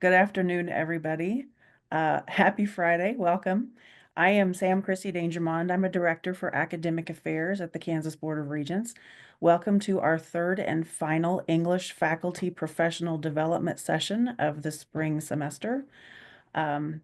Good afternoon, everybody. Happy Friday. Welcome. I am Sam Chrissy Dangermond. I'm a director for academic affairs at the Kansas Board of Regents. Welcome to our third and final English faculty professional development session of the spring semester. Um,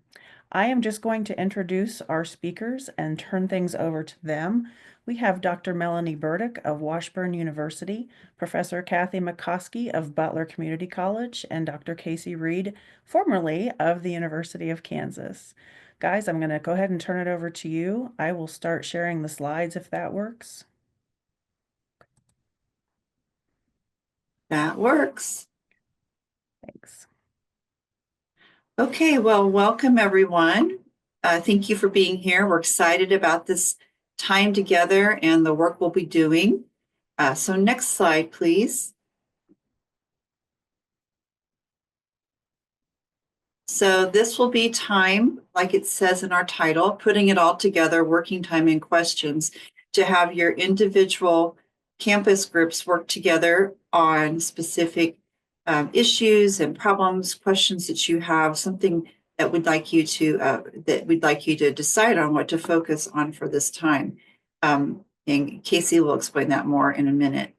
I am just going to introduce our speakers and turn things over to them. We have Dr. Melanie Burdick of Washburn University, Professor Kathy McCoskey of Butler Community College, and Dr. Casey Reed, formerly of the University of Kansas. Guys, I'm going to go ahead and turn it over to you. I will start sharing the slides if that works. That works. Thanks. Okay, well, welcome everyone. Thank you for being here. We're excited about this time together and the work we'll be doing. So next slide, please. So this will be time, like it says in our title, putting it all together, working time and questions, to have your individual campus groups work together on specific issues and problems, questions that you have, something that we'd like you to decide on what to focus on for this time. And Casey will explain that more in a minute.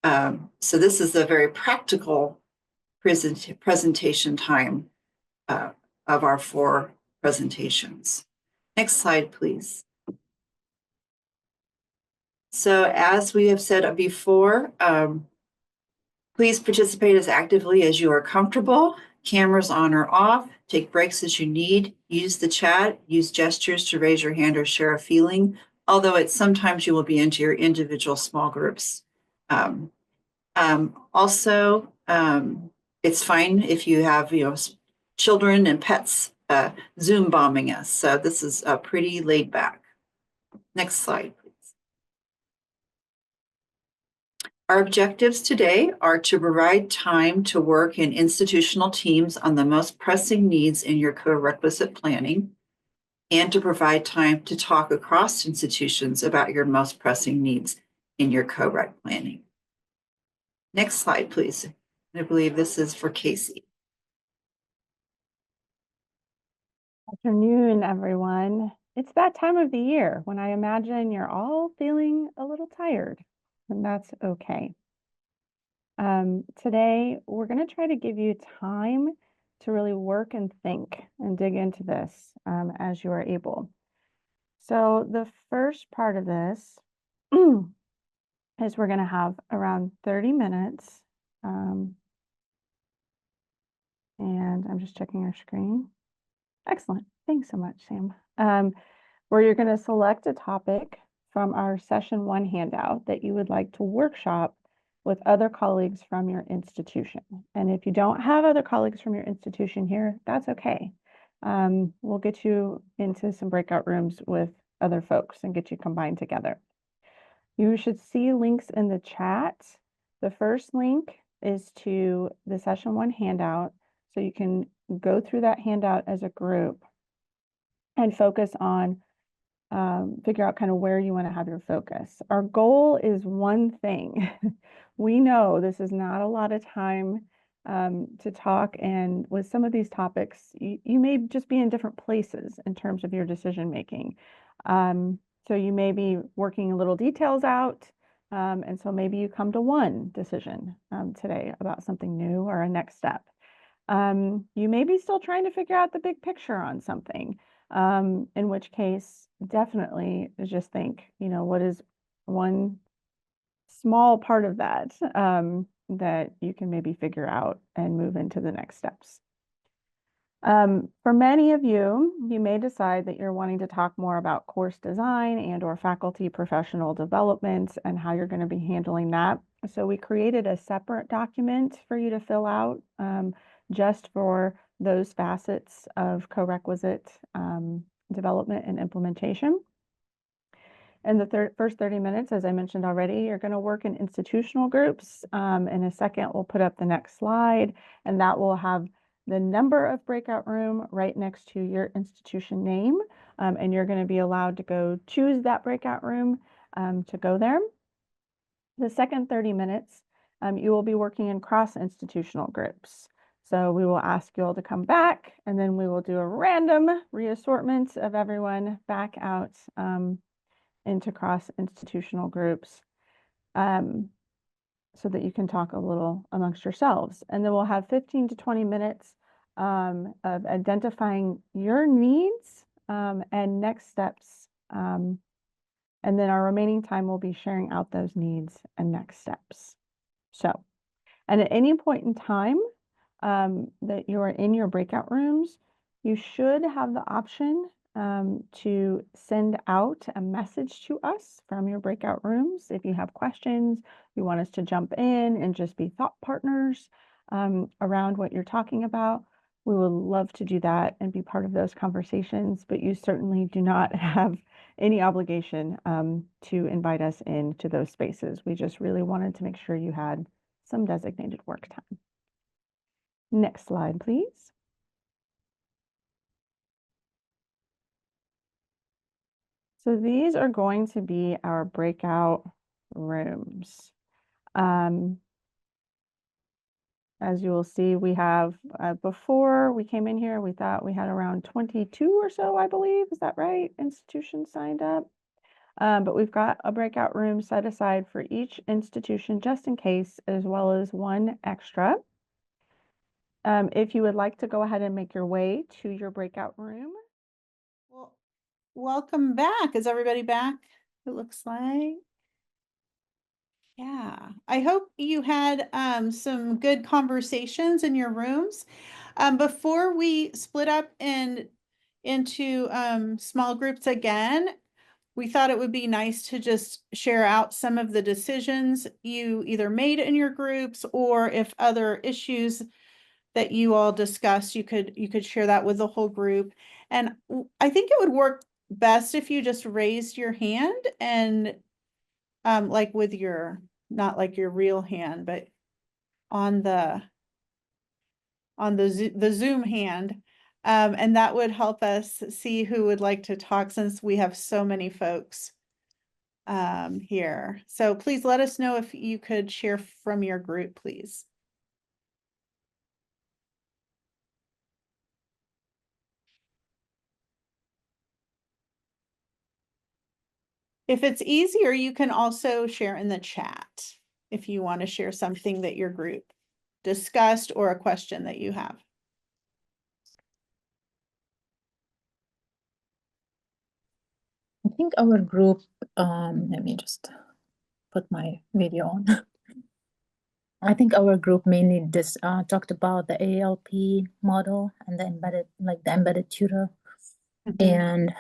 So this is a very practical presentation time of our 4 presentations. Next slide, please. So as we have said before, please participate as actively as you are comfortable. Cameras on or off. Take breaks as you need. Use the chat. Use gestures to raise your hand or share a feeling, although sometimes you will be into your individual small groups. Also, it's fine if you have children and pets Zoom bombing us. So this is pretty laid back. Next slide, please. Our objectives today are to provide time to work in institutional teams on the most pressing needs in your co-requisite planning, and to provide time to talk across institutions about your most pressing needs in your co-rec planning. Next slide, please. I believe this is for Casey. Afternoon, everyone. It's that time of the year when I imagine you're all feeling a little tired, and that's okay. Today, we're going to try to give you time to really work and think and dig into this as you are able. So the first part of this is we're going to have around 30 minutes. And I'm just checking our screen. Excellent. Thanks so much, Sam. Where you're going to select a topic from our session 1 handout that you would like to workshop with other colleagues from your institution. And if you don't have other colleagues from your institution here, that's okay. We'll get you into some breakout rooms with other folks and get you combined together. You should see links in the chat. The first link is to the session 1 handout, so you can go through that handout as a group and focus on, figure out kind of where you want to have your focus. Our goal is one thing. We know this is not a lot of time to talk, and with some of these topics, you may just be in different places in terms of your decision making. So you may be working little details out, and so maybe you come to one decision today about something new or a next step. You may be still trying to figure out the big picture on something, in which case definitely just think, what is one small part of that that you can maybe figure out and move into the next steps. For many of you, you may decide that you're wanting to talk more about course design and/or faculty professional development and how you're going to be handling that. So we created a separate document for you to fill out just for those facets of co-requisite development and implementation. In the first 30 minutes, as I mentioned already, you're going to work in institutional groups. In a second, we'll put up the next slide, and that will have the number of breakout room right next to your institution name. And you're going to be allowed to go choose that breakout room to go there. The second 30 minutes, you will be working in cross-institutional groups. So we will ask you all to come back, and then we will do a random reassortment of everyone back out into cross-institutional groups so that you can talk a little amongst yourselves. And then we'll have 15 to 20 minutes of identifying your needs and next steps. And then our remaining time will be sharing out those needs and next steps. So, and at any point in time that you are in your breakout rooms, you should have the option to send out a message to us from your breakout rooms. If you have questions, you want us to jump in and just be thought partners around what you're talking about, we would love to do that and be part of those conversations, but you certainly do not have any obligation to invite us into those spaces. We just really wanted to make sure you had some designated work time. Next slide, please. So these are going to be our breakout rooms. As you will see, we have, before we came in here, we thought we had around 22 or so, I believe. Is that right? Institutions signed up. But we've got a breakout room set aside for each institution just in case, as well as one extra. If you would like to go ahead and make your way to your breakout room. Well, welcome back. Is everybody back? It looks like. Yeah, I hope you had some good conversations in your rooms. Before we split up into small groups again, we thought it would be nice to just share out some of the decisions you either made in your groups, or if other issues that you all discussed, you could share that with the whole group. And I think it would work best if you just raised your hand and like with your, not like your real hand, but on the Zoom hand. And that would help us see who would like to talk, since we have so many folks here. So please let us know if you could share from your group, please. If it's easier, you can also share in the chat if you want to share something that your group discussed or a question that you have. I think our group, let me just put my video on. I think our group mainly talked about the ALP model and the embedded tutor. And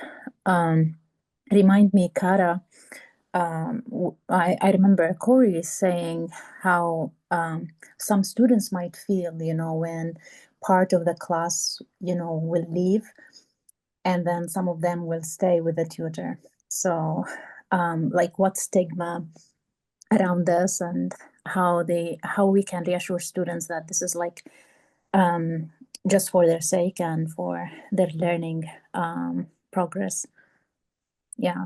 remind me, Kara, I remember Corey saying how some students might feel, when part of the class, will leave, and then some of them will stay with the tutor. So like what stigma around this, and how we can reassure students that this is like just for their sake and for their learning progress. Yeah.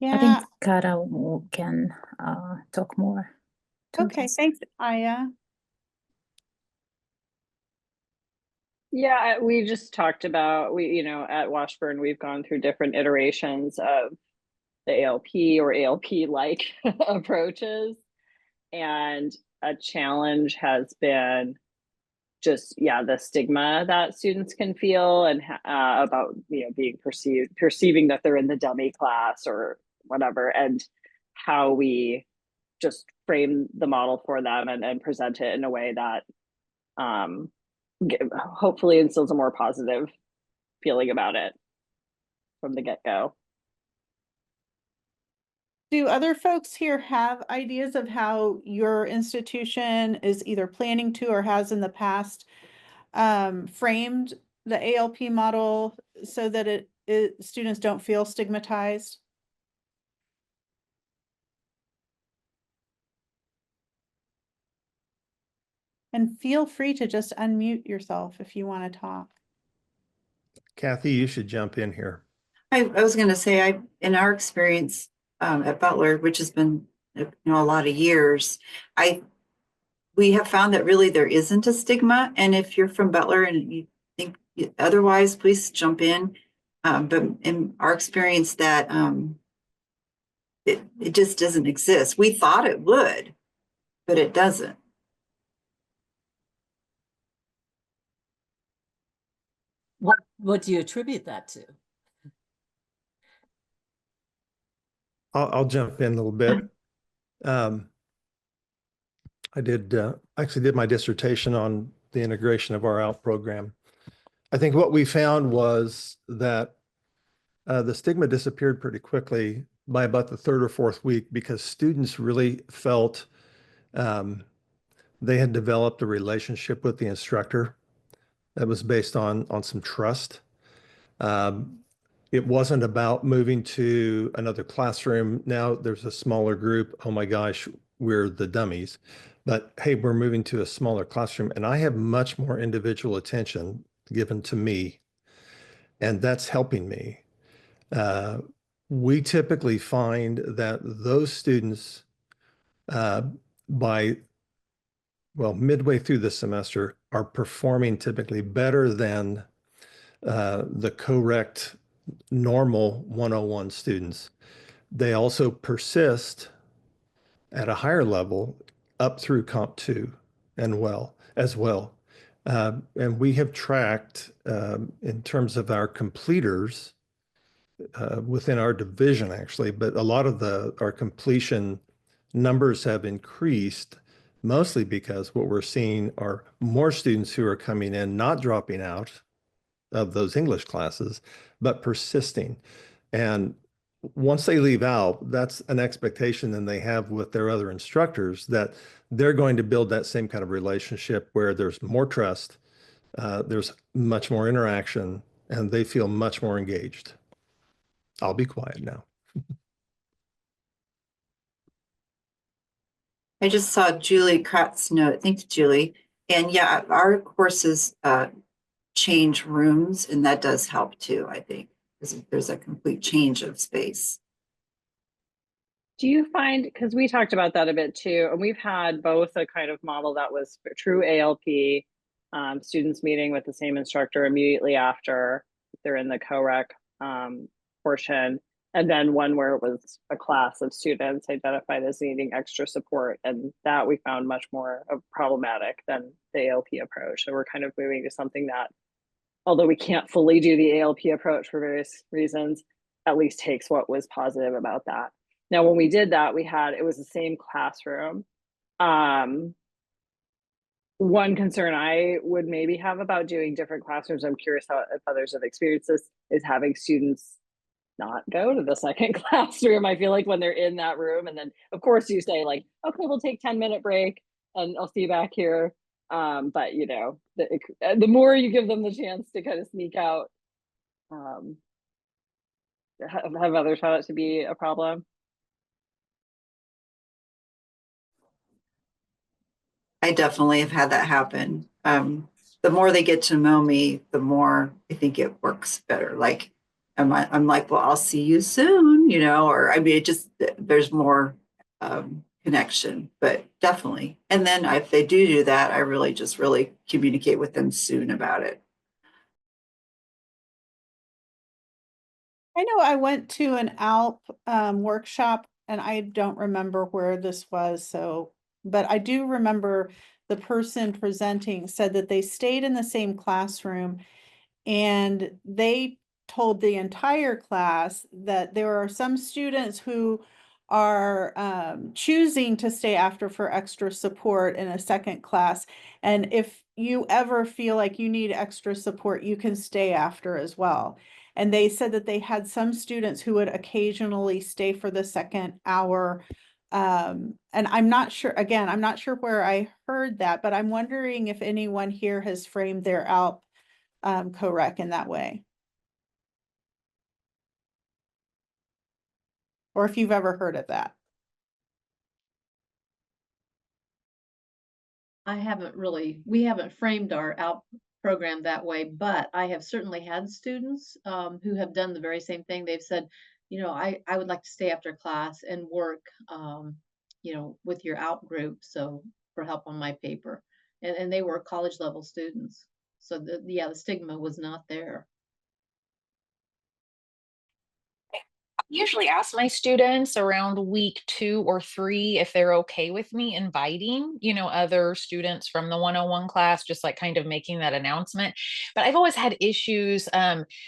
I think Kara can talk more. Okay, thanks, Aya. Yeah, we just talked about, at Washburn, we've gone through different iterations of the ALP or ALP-like approaches. And a challenge has been just, the stigma that students can feel, and about, being perceiving that they're in the dummy class or whatever, and how we just frame the model for them and present it in a way that hopefully instills a more positive feeling about it from the get-go. Do other folks here have ideas of how your institution is either planning to or has in the past framed the ALP model so that students don't feel stigmatized? And feel free to just unmute yourself if you want to talk. Kathy, you should jump in here. I was going to say, in our experience at Butler, which has been a lot of years, we have found that really there isn't a stigma. And if you're from Butler and you think otherwise, please jump in. But in our experience that it just doesn't exist. We thought it would, but it doesn't. What do you attribute that to? I'll jump in a little bit. I actually did my dissertation on the integration of our ALP program. I think what we found was that the stigma disappeared pretty quickly by about the third or fourth week because students really felt they had developed a relationship with the instructor that was based on some trust. It wasn't about moving to another classroom. Now there's a smaller group. Oh my gosh, we're the dummies. But hey, we're moving to a smaller classroom and I have much more individual attention given to me. And that's helping me. We typically find that those students by midway through the semester are performing typically better than the correct normal 101 students. They also persist at a higher level up through Comp 2 and as well. And we have tracked in terms of our completers within our division actually, but a lot of our completion numbers have increased mostly because what we're seeing are more students who are coming in, not dropping out of those English classes, but persisting. And once they leave out, that's an expectation that they have with their other instructors that they're going to build that same kind of relationship where there's more trust, there's much more interaction, and they feel much more engaged. I'll be quiet now. I just saw Julie Kratz's note. Thanks, Julie. And yeah, our courses change rooms, and that does help too, I think, because there's a complete change of space. Do you find, because we talked about that a bit too, and we've had both a kind of model that was true ALP, students meeting with the same instructor immediately after they're in the co-rec portion, and then one where it was a class of students identified as needing extra support, and that we found much more problematic than the ALP approach. So we're kind of moving to something that, although we can't fully do the ALP approach for various reasons, at least takes what was positive about that. Now, when we did that, it was the same classroom. One concern I would maybe have about doing different classrooms, I'm curious if others have experienced this, is having students not go to the second classroom. I feel like when they're in that room, and then of course you say like, okay, we'll take 10-minute break and I'll see you back here. But you know, the more you give them the chance to kind of sneak out, have others found it to be a problem? I definitely have had that happen. The more they get to know me, the more I think it works better. Like, I'm like, well, I'll see you soon, you know, or I mean, there's more connection, but definitely. And then if they do that, I really communicate with them soon about it. I know I went to an ALP workshop and I don't remember where this was, but I do remember the person presenting said that they stayed in the same classroom and they told the entire class that there are some students who are choosing to stay after for extra support in a second class. And if you ever feel like you need extra support, you can stay after as well. And they said that they had some students who would occasionally stay for the second hour. And I'm not sure, again, I'm not sure where I heard that, but I'm wondering if anyone here has framed their ALP co-rec in that way. Or if you've ever heard of that. We haven't framed our ALP program that way, but I have certainly had students who have done the very same thing. They've said, you know, I would like to stay after class and work, you know, with your ALP group. So for help on my paper. And they were college level students. So the stigma was not there. Usually ask my students around week 2 or 3 if they're okay with me inviting, other students from the 101 class, just like kind of making that announcement. But I've always had issues,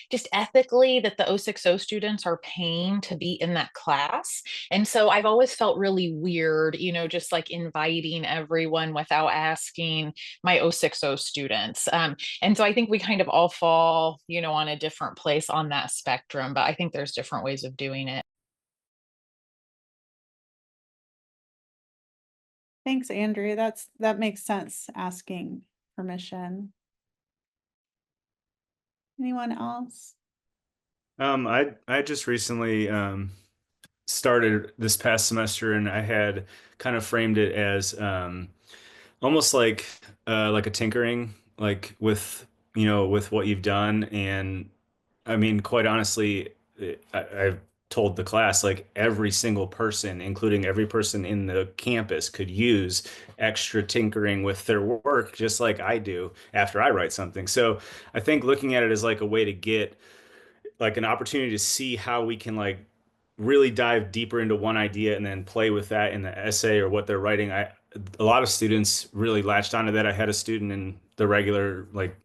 just ethically, that the 060 students are paying to be in that class. And so I've always felt really weird, just like inviting everyone without asking my 060 students. And so I think we kind of all fall, on a different place on that spectrum, but I think there's different ways of doing it. Thanks, Andrea. That makes sense, asking permission. Anyone else? I just recently started this past semester, and I had kind of framed it as almost like a tinkering, like with what you've done. And I mean, quite honestly, I've told the class, like, every single person, including every person in the campus, could use extra tinkering with their work, just like I do after I write something. So I think looking at it as like a way to get like an opportunity to see how we can like really dive deeper into one idea and then play with that in the essay or what they're writing. A lot of students really latched onto that. I had a student in the regular like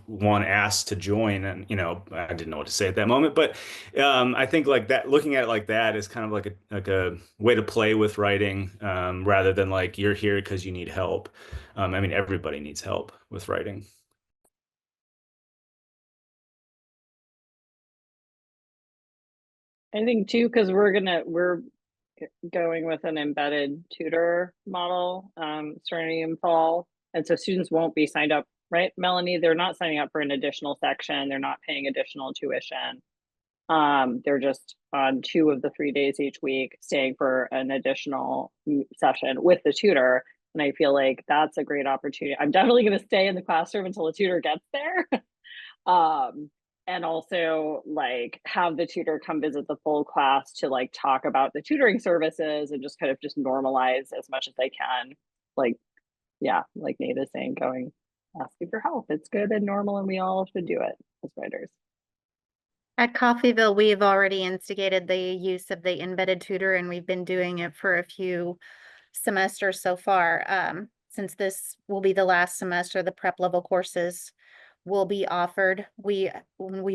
one asked to join, and I didn't know what to say at that moment. But I think like that, looking at it like that is kind of like a way to play with writing, rather than like you're here because you need help. I mean, everybody needs help with writing. I think too, because we're going with an embedded tutor model, starting in fall. And so students won't be signed up, right, Melanie? They're not signing up for an additional section. They're not paying additional tuition. They're just on 2 of the 3 days each week, staying for an additional session with the tutor. And I feel like that's a great opportunity. I'm definitely going to stay in the classroom until the tutor gets there. And also like have the tutor come visit the full class to like talk about the tutoring services and just kind of just normalize as much as they can. Like, yeah, like Nate is saying, asking for help. It's good and normal, and we all should do it as writers. At Coffeyville, we've already instigated the use of the embedded tutor, and we've been doing it for a few semesters so far. Since this will be the last semester, the prep level courses will be offered. We've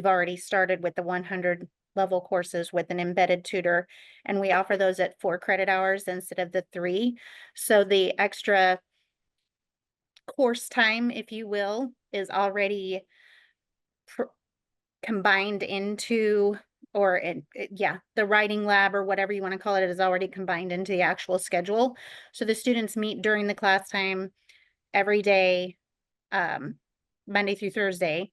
already started with the 100 level courses with an embedded tutor, and we offer those at 4 credit hours instead of the 3. So the extra course time, if you will, is already combined into, the writing lab or whatever you want to call it is already combined into the actual schedule. So the students meet during the class time every day, Monday through Thursday.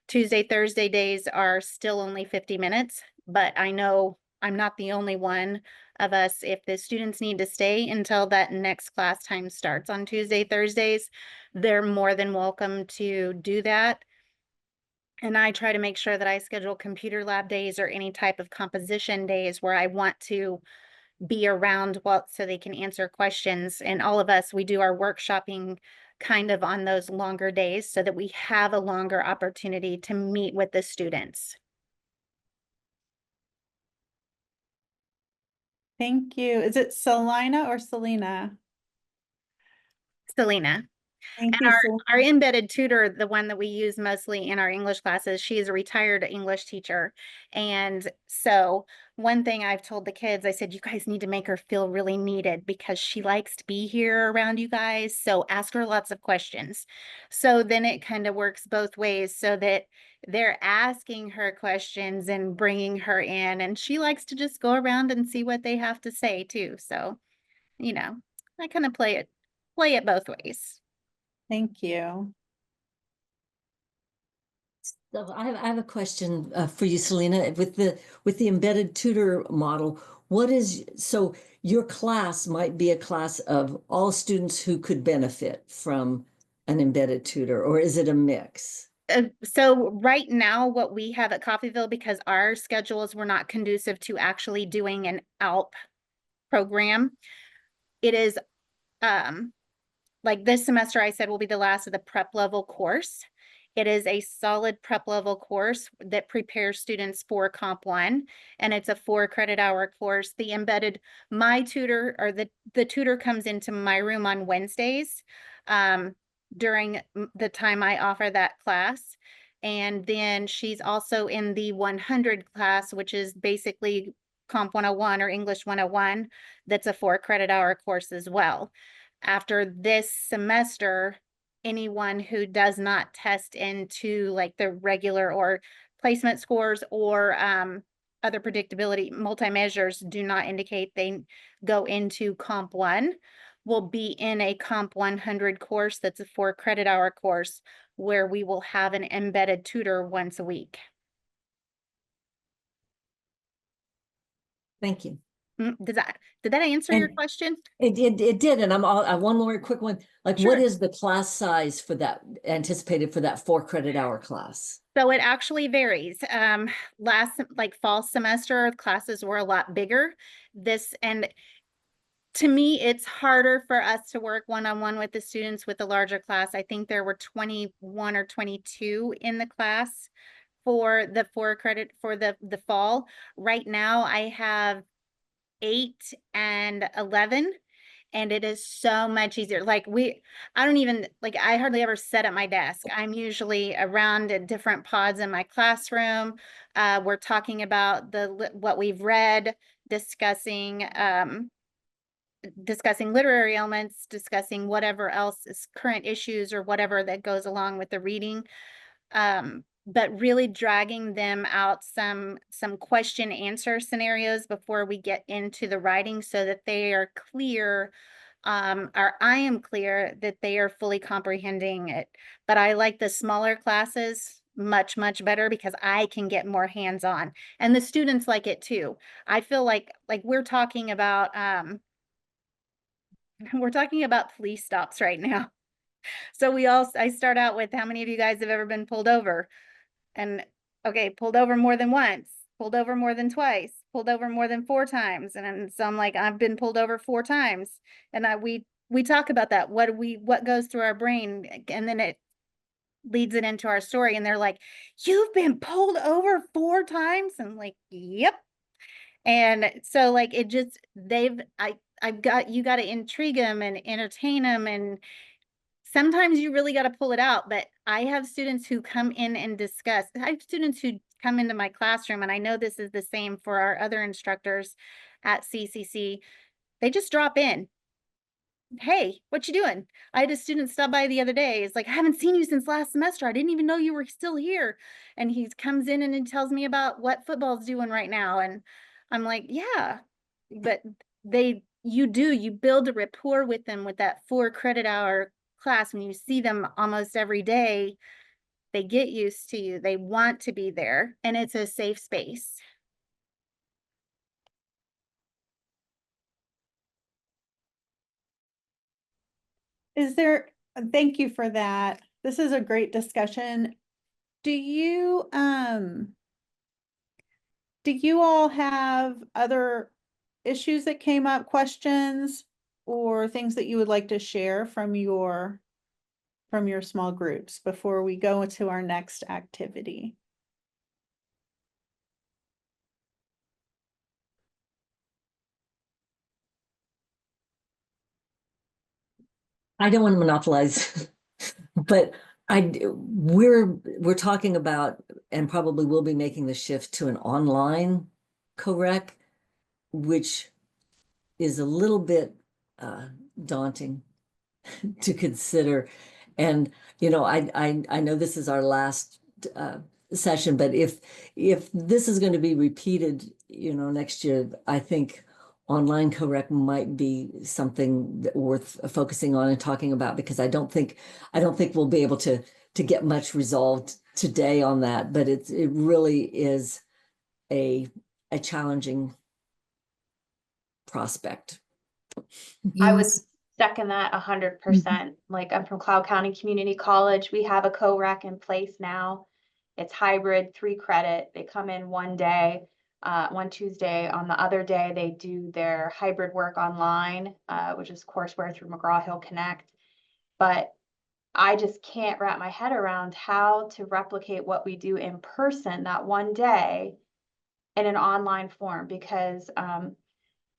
Tuesday, Thursday days are still only 50 minutes, but I know I'm not the only one of us. If the students need to stay until that next class time starts on Tuesday, Thursdays, they're more than welcome to do that. And I try to make sure that I schedule computer lab days or any type of composition days where I want to be around so they can answer questions. And all of us, we do our workshopping kind of on those longer days so that we have a longer opportunity to meet with the students. Thank you. Is it Selina or Selena? Selena. Thank And you. our embedded tutor, the one that we use mostly in our English classes, she is a retired English teacher. And so one thing I've told the kids, I said, you guys need to make her feel really needed because she likes to be here around you guys. So ask her lots of questions. So then it kind of works both ways so that they're asking her questions and bringing her in. And she likes to just go around and see what they have to say too. So, I kind of play it both ways. Thank you. So I have a question for you, Selena. With the embedded tutor model, so your class might be a class of all students who could benefit from an embedded tutor, or is it a mix? So right now, what we have at Coffeyville, because our schedules were not conducive to actually doing an ALP program, it is like this semester I said will be the last of the prep level course. It is a solid prep level course that prepares students for Comp 1, and it's a 4 credit hour course. The embedded, my tutor, or the tutor comes into my room on Wednesdays during the time I offer that class. And then she's also in the 100 class, which is basically Comp 101 or English 101. That's a 4 credit hour course as well. After this semester, anyone who does not test into like the regular or placement scores or other predictability multi-measures do not indicate they go into Comp 1 will be in a Comp 100 course. That's a 4 credit hour course where we will have an embedded tutor once a week. Thank you. Did that answer your And question? It did, and I one more quick one. Like, Sure. what is the class size for that anticipated for that 4 credit hour class? So it actually varies. Last like fall semester, classes were a lot bigger. And to me, it's harder for us to work one-on-one with the students with a larger class. I think there were 21 or 22 in the class for the 4 credit for the fall. Right now, I have 8 and 11. And it is so much easier. Like I don't even, like I hardly ever sit at my desk. I'm usually around at different pods in my classroom. We're talking about what we've read, discussing literary elements, discussing whatever else is current issues or whatever that goes along with the reading. But really dragging them out some question answer scenarios before we get into the writing so that they are clear, or I am clear that they are fully comprehending it. But I like the smaller classes much, much better because I can get more hands-on, and the students like it too. I feel like we're talking about police stops right now. So I start out with, how many of you guys have ever been pulled over? And okay, pulled over more than once, pulled over more than twice, pulled over more than 4 times. And so I'm like, I've been pulled over 4 times. And we talk about that. What goes through our brain, and then it leads it into our story. And they're like, you've been pulled over 4 times? And I'm like, yep. And so like it just you got to intrigue them and entertain them, and sometimes you really got to pull it out. But I have students who come in and discuss. I have students who come into my classroom, and I know this is the same for our other instructors at CCC. They just drop in. Hey, what you doing? I had a student stop by the other day. It's like, I haven't seen you since last semester. I didn't even know you were still here. And he comes in and he tells me about what football's doing right now. And I'm like, yeah, but you build a rapport with them with that 4 credit hour class. When you see them almost every day, they get used to you. They want to be there, and it's a safe space. Thank you for that. This is a great discussion. Do you all have other issues that came up, questions, or things that you would like to share from your small groups before we go into our next activity? I don't want to monopolize, but we're talking about, and probably will be making the shift to an online co-rec, which is a little bit daunting to consider. And I know this is our last session, but if this is going to be repeated, next year, I think online co-rec might be something worth focusing on and talking about, because I don't think we'll be able to get much resolved today on that. But it really is a challenging prospect. I would second that 100%. Like, I'm from Cloud County Community College. We have a co-rec in place now. It's hybrid, 3 credit. They come in one day, one Tuesday. On the other day, they do their hybrid work online, which is courseware through McGraw-Hill Connect. but I just can't wrap my head around how to replicate what we do in person that one day in an online form, because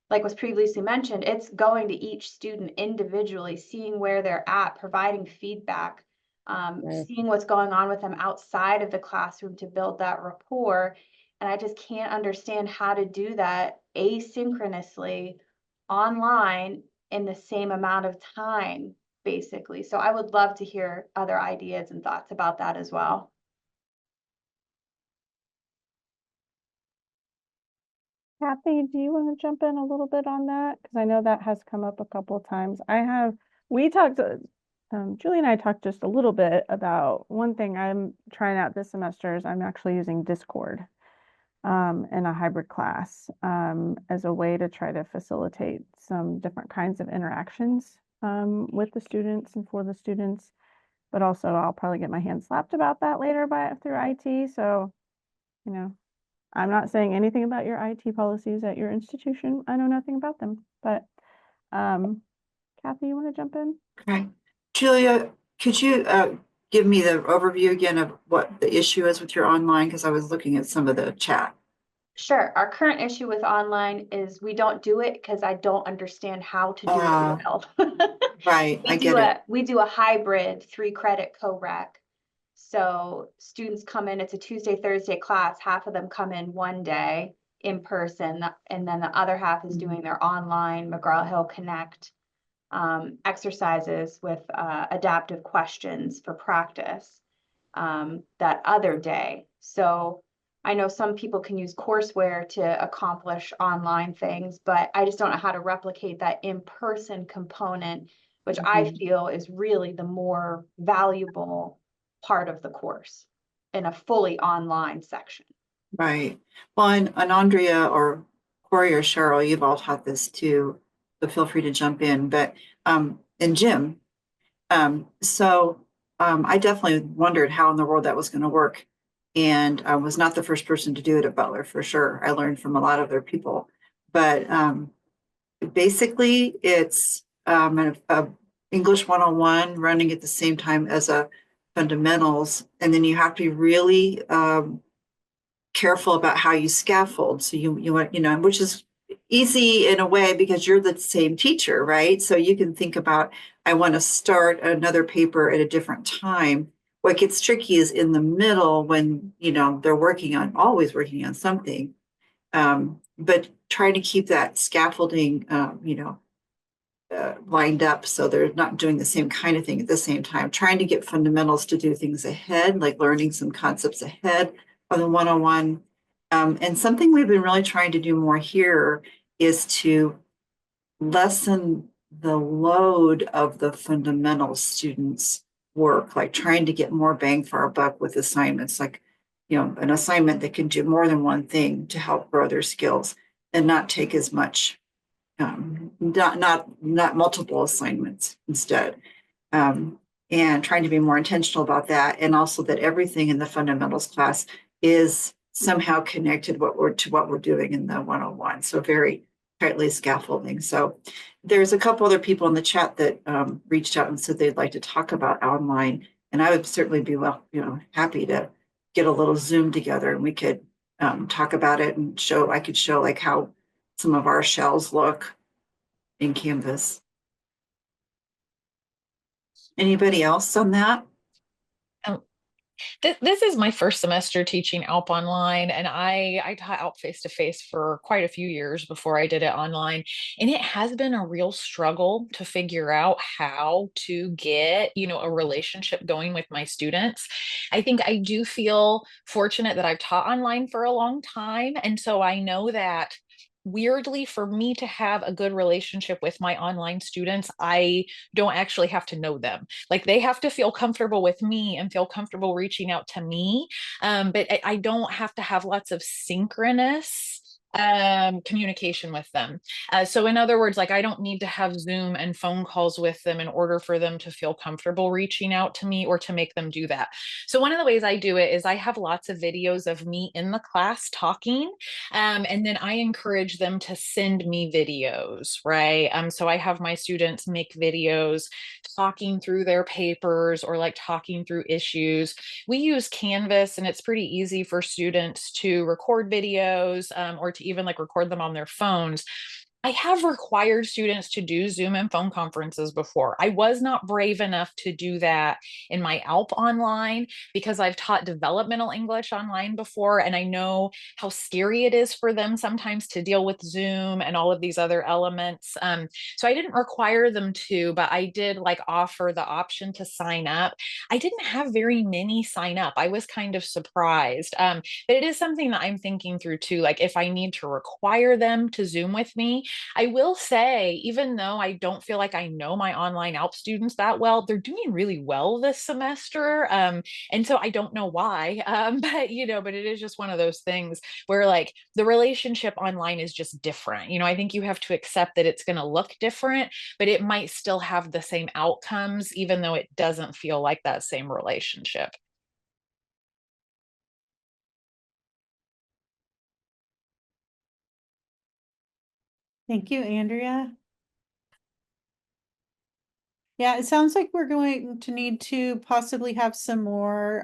like was previously mentioned, it's going to each student individually, seeing where they're at, providing feedback, Right. seeing what's going on with them outside of the classroom to build that rapport. And I just can't understand how to do that asynchronously online in the same amount of time, basically. So I would love to hear other ideas and thoughts about that as well. Kathy, do you want to jump in a little bit on that? Because I know that has come up a couple of times. Julie and I talked just a little bit about one thing I'm trying out this semester is I'm actually using Discord in a hybrid class as a way to try to facilitate some different kinds of interactions with the students and for the students. But also I'll probably get my hand slapped about that later through IT. So, you know, I'm not saying anything about your IT policies at your institution. I know nothing about them, but Kathy, you want to jump in? Okay. Julia, could you give me the overview again of what the issue is with your online? Because I was looking at some of the chat. Sure. Our current issue with online is we don't do it because I don't understand how to do it well. Right, I get it. We do a hybrid 3-credit co-rec. So students come in, it's a Tuesday, Thursday class. Half of them come in one day in person, and then the other half is doing their online McGraw-Hill Connect exercises with adaptive questions for practice that other day. So I know some people can use courseware to accomplish online things, but I just don't know how to replicate that in-person component, which I feel is really the more valuable part of the course in a fully online section. Right. Well, and Andrea or Corey or Cheryl, you've all taught this too, so feel free to jump in. But and Jim, I definitely wondered how in the world that was going to work. And I was not the first person to do it at Butler, for sure. I learned from a lot of other people. But basically, it's a English 101 running at the same time as a fundamentals. And then you have to be really careful about how you scaffold. So you want, which is easy in a way because you're the same teacher, right? So you can think about, I want to start another paper at a different time. What gets tricky is in the middle when, they're always working on something. But trying to keep that scaffolding, lined up so they're not doing the same kind of thing at the same time. Trying to get fundamentals to do things ahead, like learning some concepts ahead of the 101. And something we've been really trying to do more here is to lessen the load of the fundamental students' work, like trying to get more bang for our buck with assignments, like, an assignment that can do more than one thing to help grow their skills and not take as much, not multiple assignments instead. And trying to be more intentional about that. And also that everything in the fundamentals class is somehow connected to what we're doing in the 101. So very tightly scaffolding. So there's a couple other people in the chat that reached out and said they'd like to talk about online. And I would certainly be happy to get a little Zoom together and we could talk about it and I could show like how some of our shells look in Canvas. Anybody else on that? This is my first semester teaching ALP online, and I taught ALP face-to-face for quite a few years before I did it online. And it has been a real struggle to figure out how to get, a relationship going with my students. I think I do feel fortunate that I've taught online for a long time. And so I know that weirdly, for me to have a good relationship with my online students, I don't actually have to know them. Like they have to feel comfortable with me and feel comfortable reaching out to me. But I don't have to have lots of synchronous communication with them. So in other words, like I don't need to have Zoom and phone calls with them in order for them to feel comfortable reaching out to me or to make them do that. So one of the ways I do it is I have lots of videos of me in the class talking, and then I encourage them to send me videos, right? So I have my students make videos talking through their papers or like talking through issues. We use Canvas, and it's pretty easy for students to record videos, or to even like record them on their phones. I have required students to do Zoom and phone conferences before. I was not brave enough to do that in my ALP online because I've taught developmental English online before, and I know how scary it is for them sometimes to deal with Zoom and all of these other elements. So I didn't require them to, but I did like offer the option to sign up. I didn't have very many sign up. I was kind of surprised. But it is something that I'm thinking through too. Like if I need to require them to Zoom with me, I will say, even though I don't feel like I know my online ALP students that well, they're doing really well this semester. And so I don't know why, but but it is just one of those things where like the relationship online is just different. I think you have to accept that it's going to look different, but it might still have the same outcomes, even though it doesn't feel like that same relationship. Thank you, Andrea. Yeah, it sounds like we're going to need to possibly have some more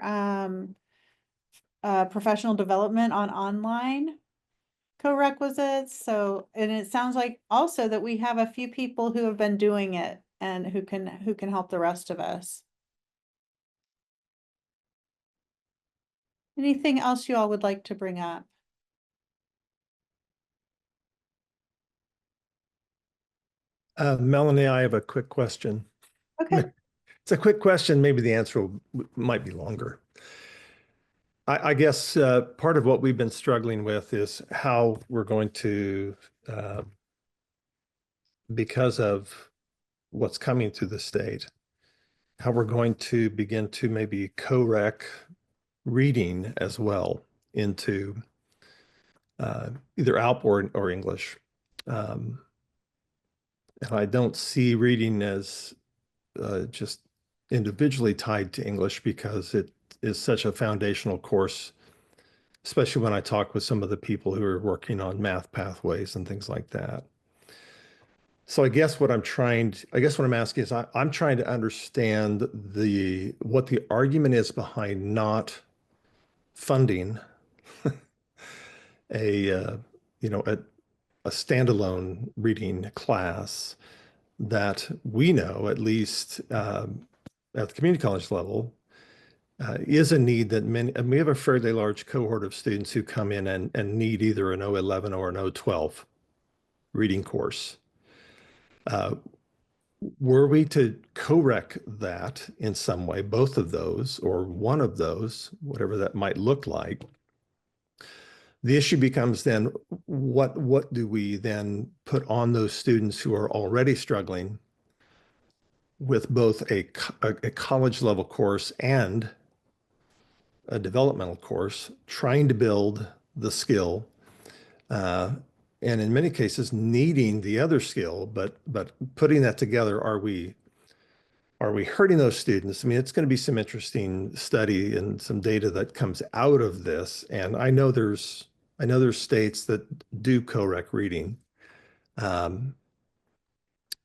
professional development on online co-requisites. So, and it sounds like also that we have a few people who have been doing it and who can help the rest of us. Anything else you all would like to bring up? Melanie, I have a quick question. Okay. It's a quick question. Maybe the answer might be longer. I guess part of what we've been struggling with is how we're going to, because of what's coming to the state, how we're going to begin to maybe co-rec reading as well into either ALP or English. And I don't see reading as just individually tied to English because it is such a foundational course, especially when I talk with some of the people who are working on math pathways and things like that. So I guess what I'm asking is I'm trying to understand what the argument is behind not funding a a standalone reading class that we know, at least at the community college level, is a need that many, and we have a fairly large cohort of students who come in and need either an O11 or an O12 reading course. Were we to co-rec that in some way, both of those or one of those, whatever that might look like, the issue becomes then what do we then put on those students who are already struggling with both a college level course and a developmental course, trying to build the skill, and in many cases needing the other skill, but putting that together, are we hurting those students? I mean, it's going to be some interesting study and some data that comes out of this. And I know there's states that do co-rec reading. I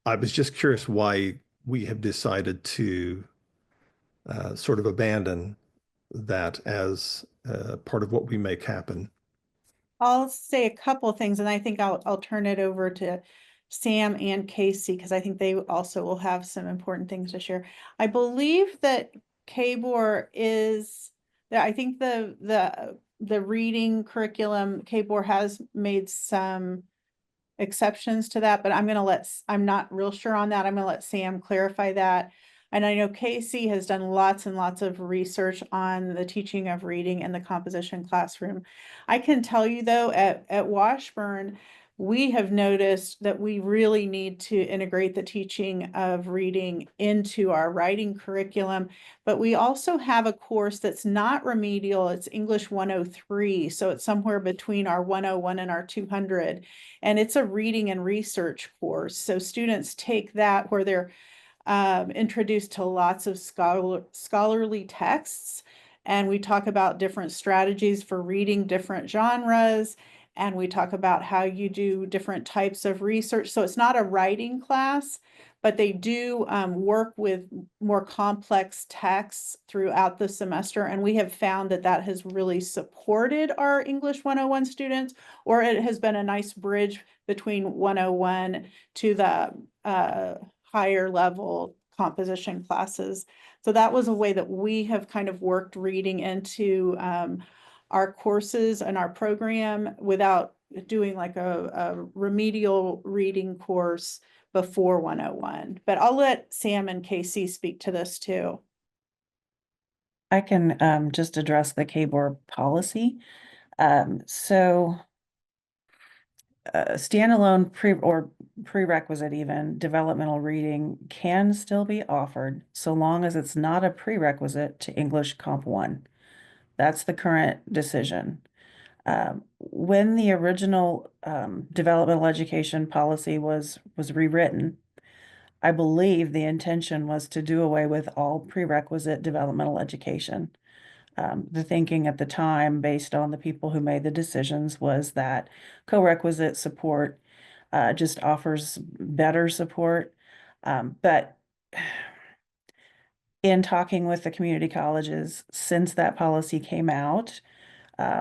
was just curious why we have decided to sort of abandon that as part of what we make happen. I'll say a couple of things, and I think I'll turn it over to Sam and Casey because I think they also will have some important things to share. I believe that KBOR is that I think the reading curriculum KBOR has made some exceptions to that, but I'm not real sure on that. I'm gonna let Sam clarify that. And I know Casey has done lots and lots of research on the teaching of reading in the composition classroom. I can tell you though, at Washburn, we have noticed that we really need to integrate the teaching of reading into our writing curriculum. But we also have a course that's not remedial. It's English 103. So it's somewhere between our 101 and our 200. And it's a reading and research course. So students take that where they're introduced to lots of scholarly texts. And we talk about different strategies for reading different genres. And we talk about how you do different types of research. So it's not a writing class, but they do work with more complex texts throughout the semester. And we have found that that has really supported our English 101 students, or it has been a nice bridge between 101 to the higher level composition classes. So that was a way that we have kind of worked reading into our courses and our program without doing like a remedial reading course before 101. But I'll let Sam and Casey speak to this too. I can just address the K-Board policy. Standalone prerequisite even developmental reading can still be offered so long as it's not a prerequisite to English Comp 1. That's the current decision. When the original developmental education policy was rewritten, I believe the intention was to do away with all prerequisite developmental education. The thinking at the time, based on the people who made the decisions, was that co-requisite support just offers better support. But in talking with the community colleges, since that policy came out,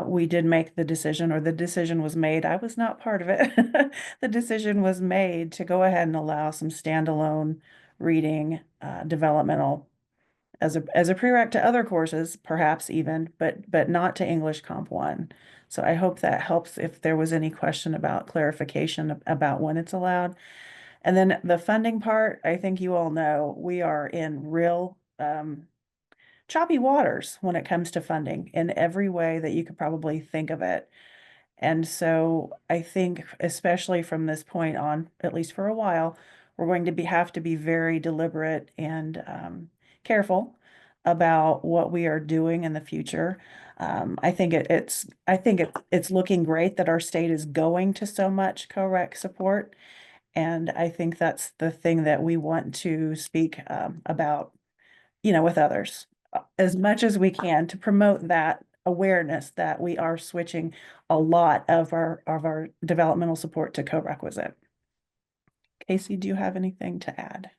we did make the decision, or the decision was made. I was not part of it. The decision was made to go ahead and allow some standalone reading developmental as a prereq to other courses, perhaps even, but not to English Comp 1. So I hope that helps if there was any question about clarification about when it's allowed. And then the funding part, I think you all know we are in real choppy waters when it comes to funding in every way that you could probably think of it. And so I think, especially from this point on, at least for a while, we're going to have to be very deliberate and careful about what we are doing in the future. I think it's looking great that our state is going to so much co-rec support. And I think that's the thing that we want to speak about, with others as much as we can to promote that awareness that we are switching a lot of our developmental support to co-requisite. Casey, do you have anything to add?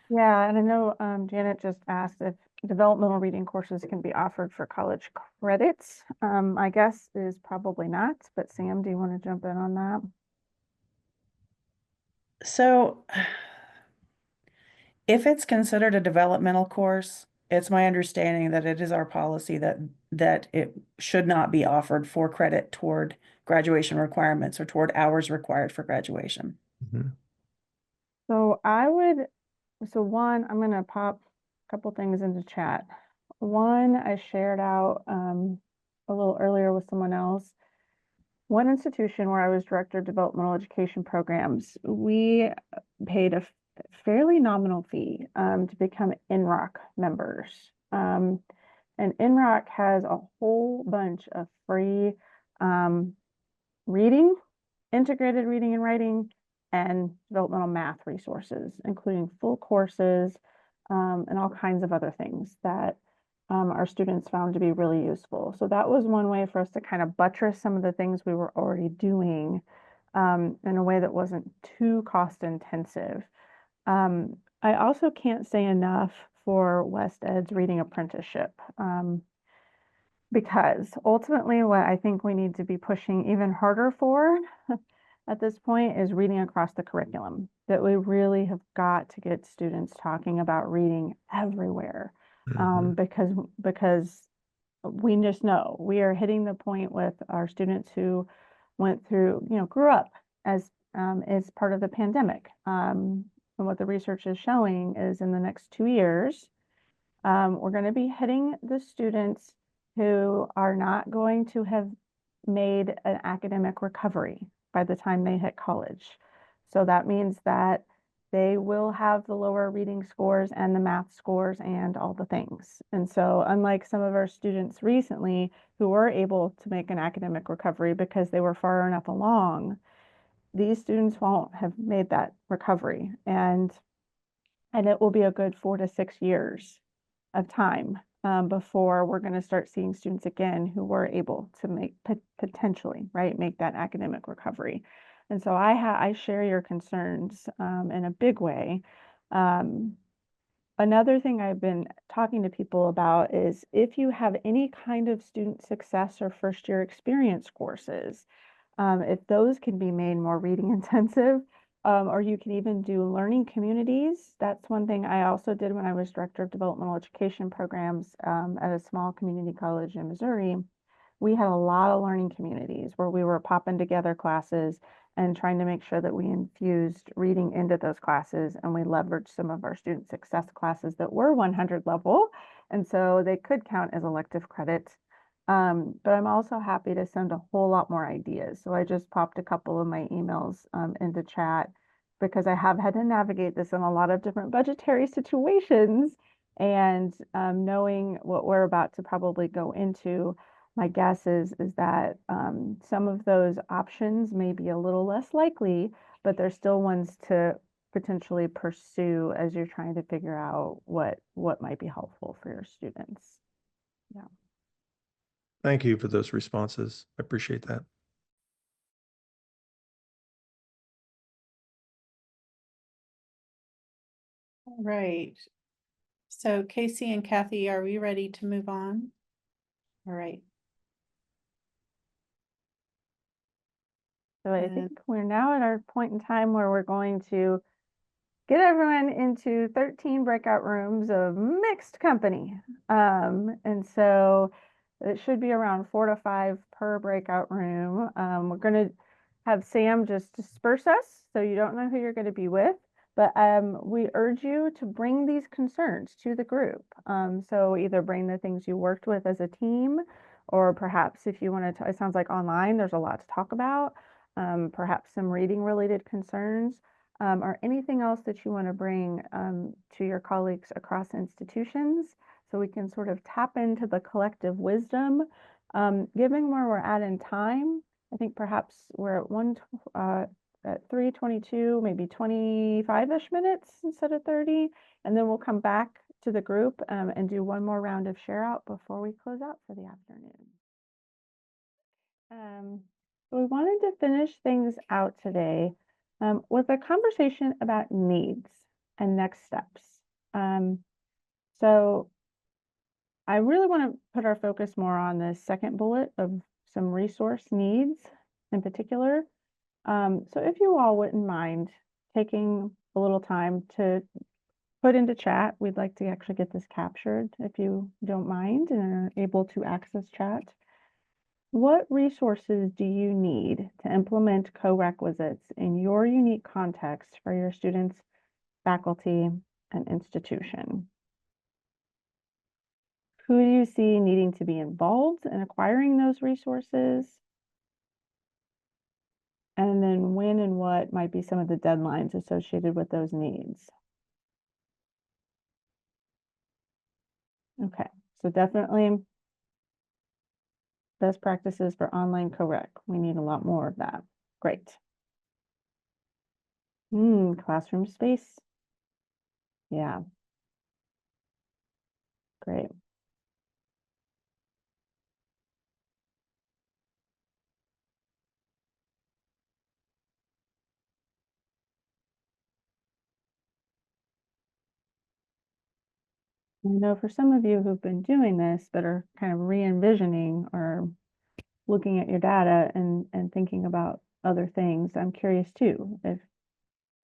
Yeah, and I know Janet just asked if developmental reading courses can be offered for college credits. My guess is probably not, but Sam, do you want to jump in on that? So if it's considered a developmental course, it's my understanding that it is our policy that it should not be offered for credit toward graduation requirements or toward hours required for graduation. Mhm. So one, I'm gonna pop a couple things into chat. One, I shared out a little earlier with someone else. One institution where I was director of developmental education programs, we paid a fairly nominal fee to become NROC members. And NROC has a whole bunch of free reading, integrated reading and writing, and developmental math resources, including full courses and all kinds of other things that our students found to be really useful. So that was one way for us to kind of buttress some of the things we were already doing in a way that wasn't too cost intensive. I also can't say enough for West Ed's reading apprenticeship. Because ultimately what I think we need to be pushing even harder for at this point is reading across the curriculum, that we really have got to get students talking about reading everywhere. Because we just know we are hitting the point with our students who went through, grew up as part of the pandemic. And what the research is showing is in the next 2 years, we're going to be hitting the students who are not going to have made an academic recovery. by the time they hit college. So that means that they will have the lower reading scores and the math scores and all the things. And so unlike some of our students recently who were able to make an academic recovery because they were far enough along, these students won't have made that recovery. And it will be a good 4 to 6 years of time before we're going to start seeing students again who were able to make potentially, right, make that academic recovery. And so I share your concerns in a big way. Another thing I've been talking to people about is if you have any kind of student success or first year experience courses, if those can be made more reading intensive, or you can even do learning communities. That's one thing I also did when I was director of developmental education programs at a small community college in Missouri. We had a lot of learning communities where we were popping together classes and trying to make sure that we infused reading into those classes, and we leveraged some of our student success classes that were 100 level, and so they could count as elective credit. But I'm also happy to send a whole lot more ideas. So I just popped a couple of my emails into chat because I have had to navigate this in a lot of different budgetary situations. And knowing what we're about to probably go into, my guess is that some of those options may be a little less likely, but they're still ones to potentially pursue as you're trying to figure out what might be helpful for your students. Yeah. Thank you for those responses. I appreciate that. All right. So Casey and Kathy, are we ready to move on? All right. So I think we're now at our point in time where we're going to get everyone into 13 breakout rooms of mixed company. And so it should be around 4 to 5 per breakout room. We're going to have Sam just disperse us so you don't know who you're going to be with. But we urge you to bring these concerns to the group. So either bring the things you worked with as a team, or perhaps if you want to, it sounds like online, there's a lot to talk about. Perhaps some reading related concerns, or anything else that you want to bring to your colleagues across institutions, so we can sort of tap into the collective wisdom. Given where we're at in time, I think perhaps we're at 3:22, maybe 25-ish minutes instead of 30, and then we'll come back to the group and do one more round of share out before we close out for the afternoon. So we wanted to finish things out today with a conversation about needs and next steps. So I really want to put our focus more on the second bullet of some resource needs in particular. So if you all wouldn't mind taking a little time to put into chat, we'd like to actually get this captured if you don't mind and are able to access chat. What resources do you need to implement co-requisites in your unique context for your students, faculty, and institution? Who do you see needing to be involved in acquiring those resources? And then when and what might be some of the deadlines associated with those needs? Okay, so definitely best practices for online co-rec. We need a lot more of that. Great. Classroom space. Yeah. Great. I know for some of you who've been doing this but are kind of re-envisioning or looking at your data and thinking about other things, I'm curious too, if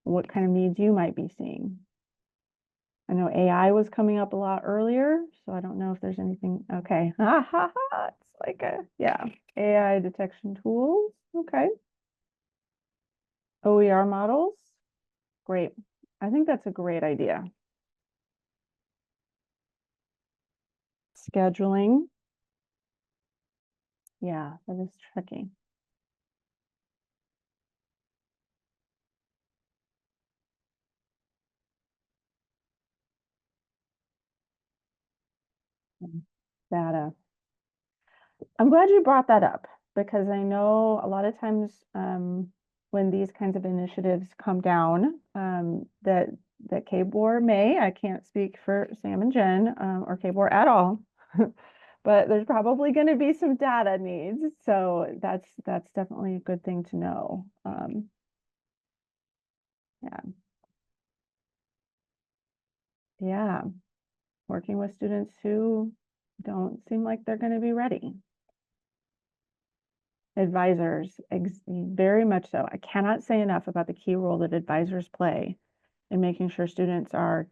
what kind of needs you might be seeing. I know AI was coming up a lot earlier, so I don't know if there's anything. Okay. It's like yeah, AI detection tools. Okay. OER models. Great. I think that's a great idea. Scheduling. Yeah, that is tricky. Data. I'm glad you brought that up because I know a lot of times when these kinds of initiatives come down, that KBOR I can't speak for Sam and Jen or KBOR at all, but there's probably going to be some data needs. So that's definitely a good thing to know. Yeah. Yeah. Working with students who don't seem like they're going to be ready. Advisors, very much so. I cannot say enough about the key role that advisors play in making sure students are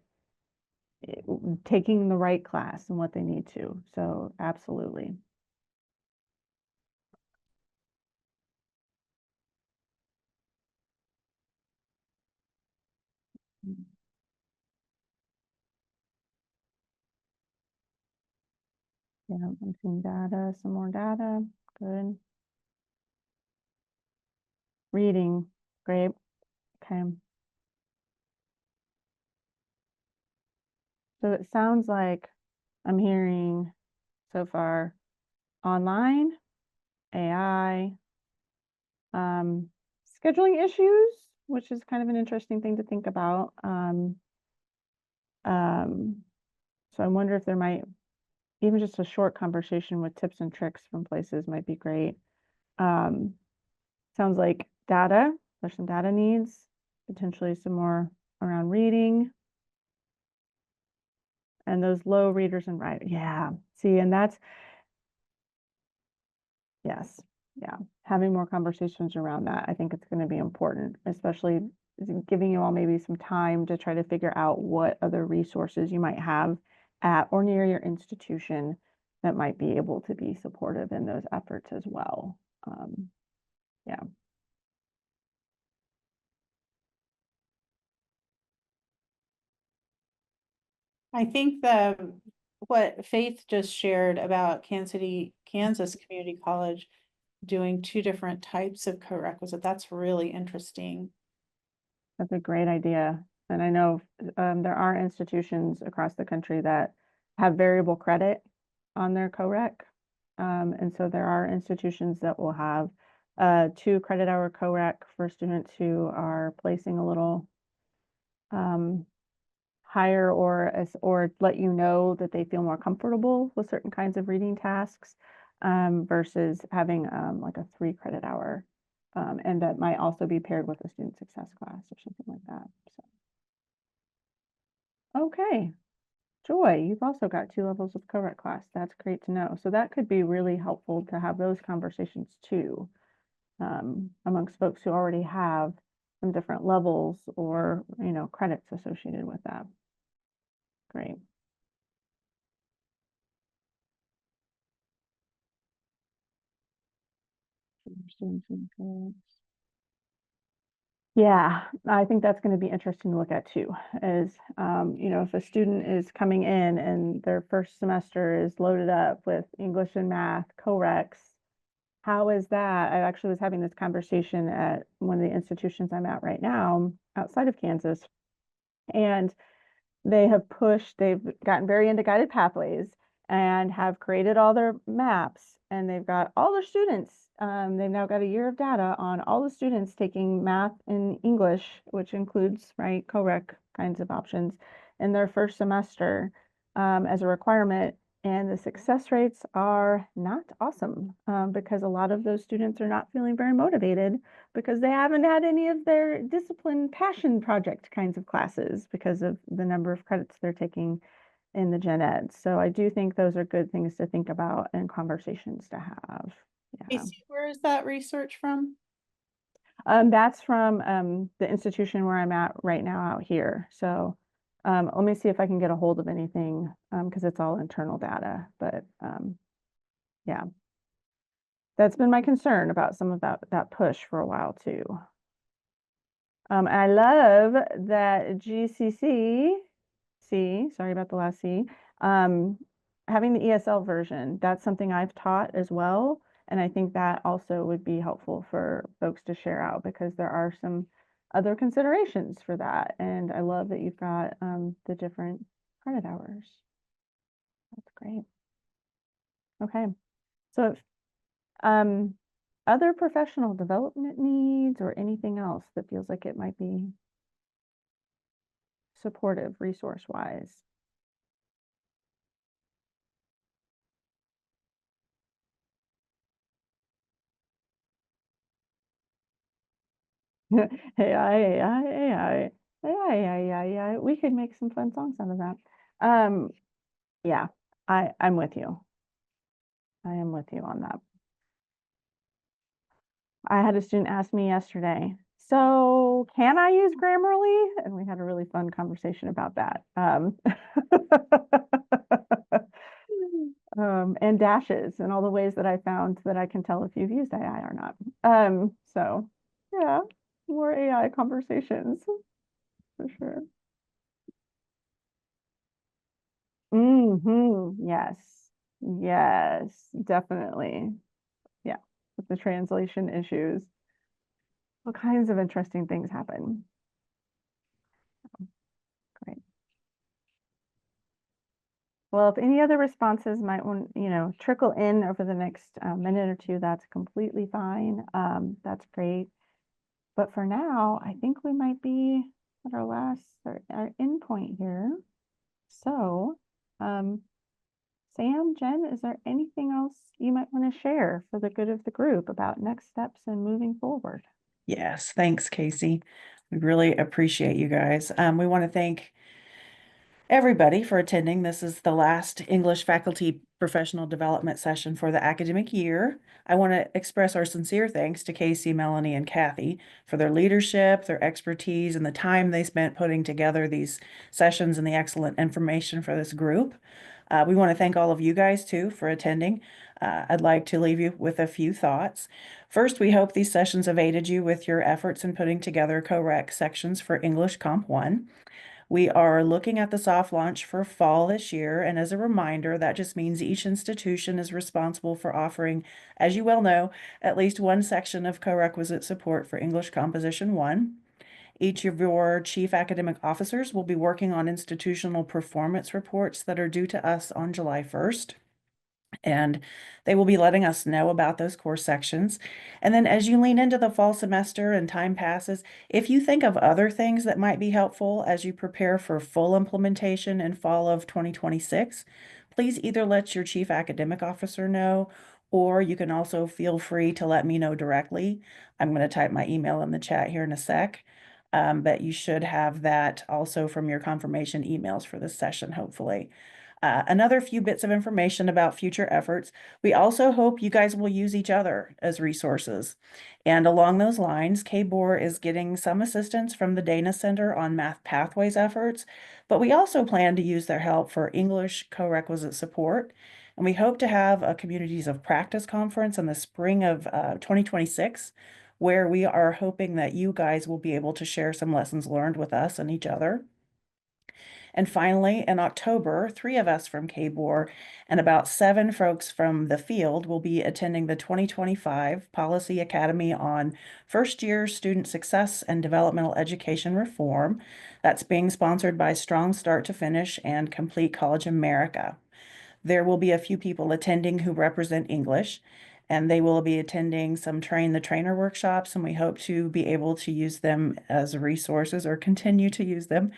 taking the right class and what they need to. So absolutely. Yeah, I'm seeing data, some more data. Good. Reading, great. Okay. So it sounds like I'm hearing so far online, AI, scheduling issues, which is kind of an interesting thing to think about. So I wonder if there might, even just a short conversation with tips and tricks from places might be great. Sounds like data, there's some data needs, potentially some more around reading. And those low readers and writers. Yeah, see, and that's, yes, yeah. Having more conversations around that, I think it's going to be important, especially giving you all maybe some time to try to figure out what other resources you might have at or near your institution that might be able to be supportive in those efforts as well. Yeah. I think what Faith just shared about Kansas Community College doing 2 different types of co-requisite, that's really interesting. That's a great idea. And I know there are institutions across the country that have variable credit on their co-rec. And so there are institutions that will have 2 credit hour co-rec for students who are placing a little higher or let you know that they feel more comfortable with certain kinds of reading tasks versus having like a 3 credit hour. And that might also be paired with a student success class or something like that. So. Okay. Joy, you've also got 2 levels of co-rec class. That's great to know. So that could be really helpful to have those conversations too, amongst folks who already have some different levels or, credits associated with that. Great. Yeah, I think that's going to be interesting to look at too, is, if a student is coming in and their first semester is loaded up with English and math, co-recs, how is that? I actually was having this conversation at one of the institutions I'm at right now outside of Kansas, and they've gotten very into guided pathways and have created all their maps, and they've got all their students. They've now got a year of data on all the students taking math and English, which includes, right, co-rec kinds of options in their first semester as a requirement. And the success rates are not awesome because a lot of those students are not feeling very motivated because they haven't had any of their discipline passion project kinds of classes because of the number of credits they're taking in the gen ed. So I do think those are good things to think about and conversations to have. Yeah. Where is that research from? That's from the institution where I'm at right now out here. So let me see if I can get a hold of anything because it's all internal data. But yeah, that's been my concern about some of that push for a while too. And I love that sorry about the last C, having the ESL version. That's something I've taught as well. And I think that also would be helpful for folks to share out because there are some other considerations for that. And I love that you've got the different credit hours. That's great. Okay. So other professional development needs or anything else that feels like it might be supportive resource-wise? AI. We could make some fun songs out of that. Yeah, I'm with you. I am with you on that. I had a student ask me yesterday, so can I use Grammarly? And we had a really fun conversation about that. And dashes and all the ways that I found that I can tell if you've used AI or not. So yeah, more AI conversations for sure. Yes. Yes, definitely. Yeah, with the translation issues. All kinds of interesting things happen. Great. Well, if any other responses might want, trickle in over the next minute or two, that's completely fine. That's great. But for now, I think we might be at our end point here. So, Sam, Jen, is there anything else you might want to share for the good of the group about next steps and moving forward? Yes, thanks, Casey. We really appreciate you guys. We want to thank everybody for attending. This is the last English faculty professional development session for the academic year. I want to express our sincere thanks to Casey, Melanie, and Kathy for their leadership, their expertise, and the time they spent putting together these sessions and the excellent information for this group. We want to thank all of you guys too for attending. I'd like to leave you with a few thoughts. First, we hope these sessions have aided you with your efforts in putting together co-rec sections for English Comp 1. We are looking at the soft launch for fall this year, and as a reminder, that just means each institution is responsible for offering, as you well know, at least one section of co-requisite support for English Composition 1. Each of your chief academic officers will be working on institutional performance reports that are due to us on July 1st. And they will be letting us know about those course sections. And then as you lean into the fall semester and time passes, if you think of other things that might be helpful as you prepare for full implementation in fall of 2026, please either let your chief academic officer know, or you can also feel free to let me know directly. I'm going to type my email in the chat here in a sec. But you should have that also from your confirmation emails for this session, hopefully. Another few bits of information about future efforts. We also hope you guys will use each other as resources. And along those lines, KBOR is getting some assistance from the Dana Center on Math Pathways efforts, but we also plan to use their help for English co-requisite support. And we hope to have a Communities of Practice conference in the spring of 2026, where we are hoping that you guys will be able to share some lessons learned with us and each other. And finally, in October, 3 of us from KBOR and about 7 folks from the field will be attending the 2025 Policy Academy on First-Year Student Success and Developmental Education Reform. That's being sponsored by Strong Start to Finish and Complete College America. There will be a few people attending who represent English, and they will be attending some Train the Trainer workshops, and we hope to be able to use them as resources or continue to use them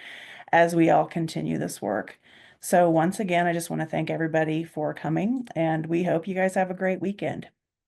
as we all continue this work. So once again, I just want to thank everybody for coming, and we hope you guys have a great weekend.